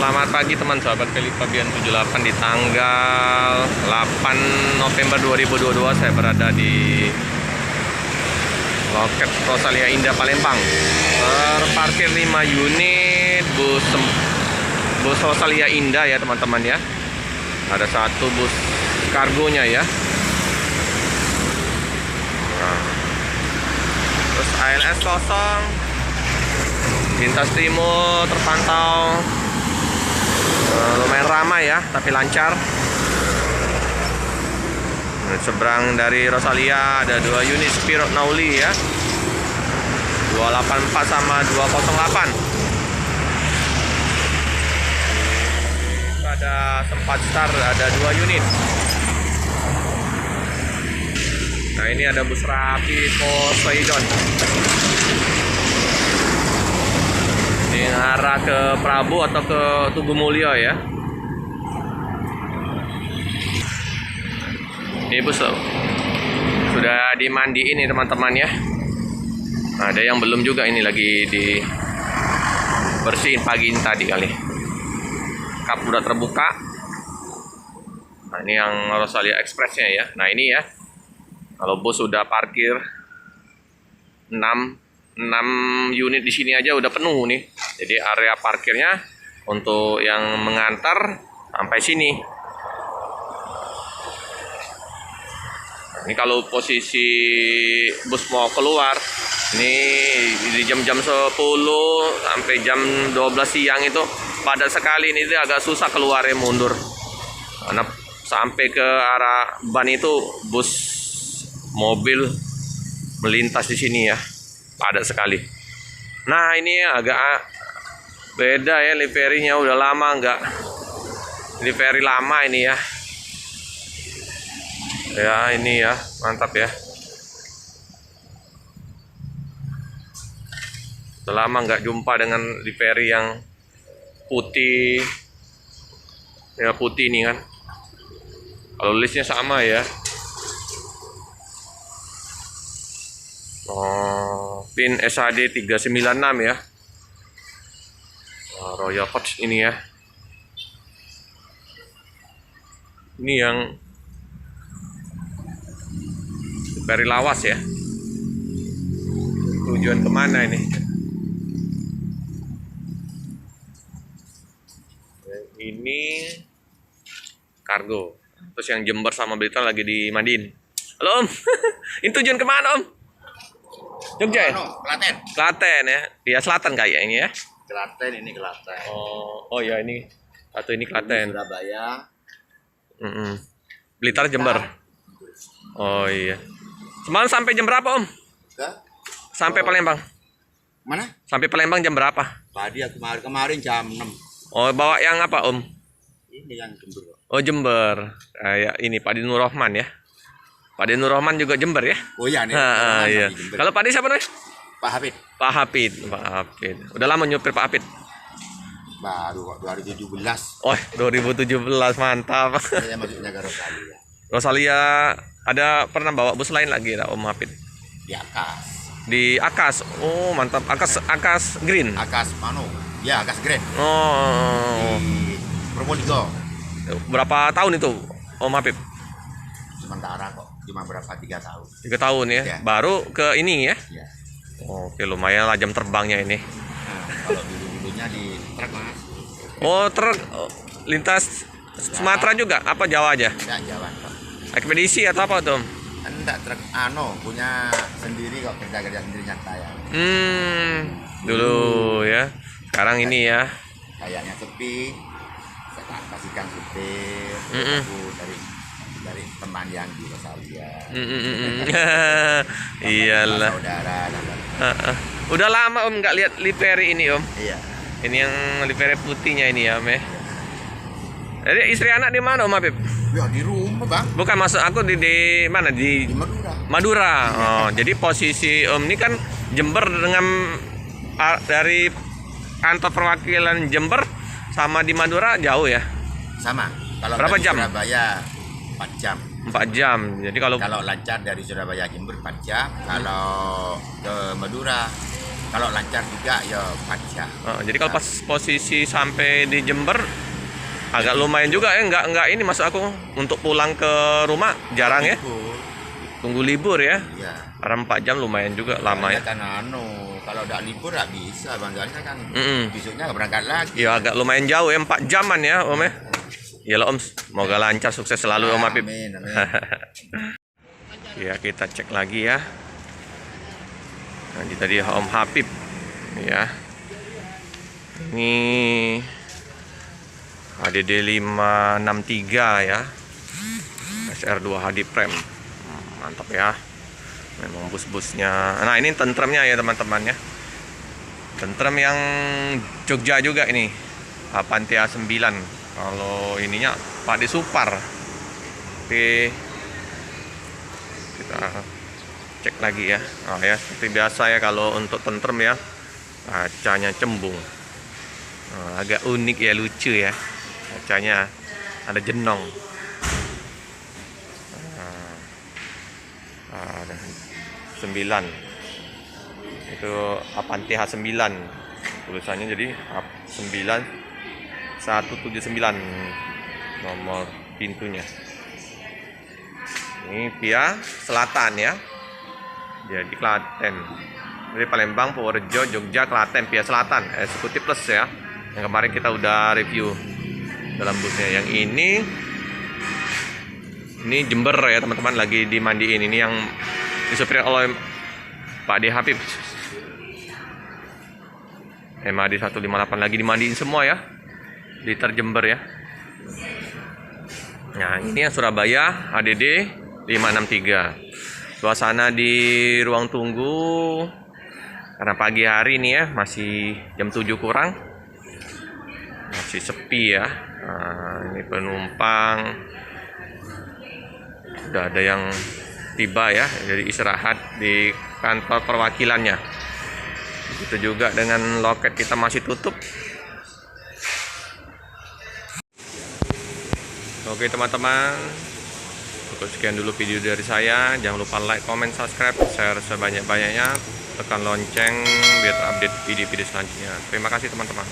Selamat pagi teman sahabat Philip Fabian 78 di tanggal 8 November 2022 saya berada di loket Rosalia Indah Palembang. Terparkir 5 unit bus Rosalia Indah ya teman-teman ya. Ada satu bus kargonya ya. Nah. Terus ALS kosong. Lintas timur terpantau lumayan ramai ya, tapi lancar. Seberang dari Rosalia ada 2 unit Spirot Nauli ya, 284 sama 208. Ada Sempat Star ada 2 unit. Nah ini ada bus Rapi Poseidon. Ini arah ke Prabu atau ke Tugu Mulyo ya. Ini bus sudah dimandiin nih teman-teman ya. Nah, ada yang belum juga, ini lagi dibersihin pagi tadi kali. Kap udah terbuka. Nah ini yang Rosalia Expressnya ya. Nah ini ya, kalau bus sudah parkir 6 unit di sini aja udah penuh nih. Jadi area parkirnya untuk yang mengantar sampai sini. Nah, ini kalau posisi bus mau keluar, ini di jam-jam 10 sampai jam 12 siang itu padat sekali. Ini agak susah keluarnya, mundur. Karena sampai ke arah ban itu bus mobil melintas di sini ya. Padat sekali. Nah ini agak beda ya, liverynya udah lama nggak livery lama ini ya. Ya ini ya, mantap ya. Udah lama nggak jumpa dengan livery yang putih. Ya putih ini kan. Kalau listnya sama ya. PIN SHD 396 ya. Royal Coach ini ya. Ini yang dari lawas ya. Tujuan kemana ini? Ini kargo. Terus yang Jember sama Blitar lagi dimandiin. Halo Om. Ini tujuan kemana Om? Jogja ya? Klaten. Klaten ya. Dia selatan kayaknya ya. Klaten, ini Klaten. Oh ya ini. Satu ini Klaten. Surabaya. Blitar Jember. Oh iya. Semalam sampai jam berapa Om? Sampai Palembang. Mana? Sampai Palembang jam berapa? Tadi aku kemarin jam 6. Oh bawa yang apa Om? Ini yang Jember. Oh Jember. Kayak ini Pak Dinur Rahman ya. Pak Dinur Rahman juga Jember ya? Oh iya nih. Iya. Kalau Pak Di siapa namanya? Pak Hafid. Pak Hafid. Pak Hafid. Udah lama nyupir Pak Hafid? Baru kok 2017. Oh 2017 mantap. Saya masuknya ke Rosalia. Rosalia ada pernah bawa bus lain lagi Om Hafid? Di Akas. Di Akas. Oh mantap. Akas Green. Akas Mano. Ya Akas Grand. Oh. Di Probolinggo. Berapa tahun itu Om Hafid? Sementara kok. Cuma berapa 3 tahun. 3 tahun ya. Ya. Baru ke ini ya. Ya. Oke lumayan lah jam terbangnya ini. Nah, kalau dulu-dulunya di truk Mas. Oh truk lintas Sumatera juga? Apa Jawa aja? Enggak Jawa kok. Ekspedisi atau apa tuh? Enggak truk punya sendiri kok, kerja sendiri nyantai ya. Dulu ya. Sekarang ini ya. Kayaknya sepi. Saya kasihkan supir. Aku dari teman yang di Rosalia. Iyalah. Saudara. Udah lama Om nggak lihat livery ini Om. Iya. Ini yang livery putihnya ini ya Om ya. Jadi istri anak di mana Om Habib? Ya di rumah Bang. Bukan, maksud aku di mana Di di Madura. Madura. Oh, jadi posisi Om ini kan Jember dengan dari kantor perwakilan Jember sama di Madura jauh ya? Sama. Kalau berapa dari jam? Surabaya 4 jam. 4 jam. Jadi kalau lancar dari Surabaya Jember 4 jam. Kalau ke Madura Kalau lancar juga ya 4 jam. Jadi kalau pas posisi sampai di Jember agak lumayan juga ya, nggak ini maksud aku untuk pulang ke rumah jarang ya. Tunggu libur ya. Iya. Karena 4 jam lumayan juga lama ya. Kan kalau udah libur nggak bisa, bantuannya kan Mm-mm. besoknya nggak berangkat lagi. Ya agak lumayan jauh ya, 4 jaman ya Om ya. Ya lah Om, semoga lancar, sukses selalu Om Apip. Amin, amin. Ya kita cek lagi ya. Nah, ini tadi Om Habib ya. Ini HDD 563 ya. SR2 HD Prem. Mantap ya. Memang bus-busnya. Nah, ini tentremnya ya teman-teman ya. Tentrem yang Jogja juga ini. Avantia 9. Kalau ininya Pak De Supar. Oke. Kita cek lagi ya. Oh ya, seperti biasa ya kalau untuk tentrem ya. Kacanya cembung. Agak unik ya, lucu ya. Kacanya ada jenong. Ada 9. Itu Avantia H9. Tulisannya jadi 9179 nomor pintunya. Ini via selatan ya. Jadi Klaten. Dari Palembang, Purworejo, Jogja, Klaten via selatan. Eksekutif plus ya. Yang kemarin kita udah review dalam busnya. Yang ini Jember ya teman-teman, lagi dimandiin. Ini yang disupir oleh Pak D Habib. MAD 158 lagi dimandiin semua ya. Liter Jember ya. Nah, ini yang Surabaya HDD 563. Suasana di ruang tunggu karena pagi hari ini ya, masih jam 7 kurang. Masih sepi ya. Nah, ini penumpang udah ada yang tiba ya, jadi istirahat di kantor perwakilannya. Itu juga dengan loket kita masih tutup. Oke teman-teman, cukup sekian dulu video dari saya. Jangan lupa like, comment, subscribe, share sebanyak-banyaknya, tekan lonceng biar update video-video selanjutnya. Terima kasih teman-teman.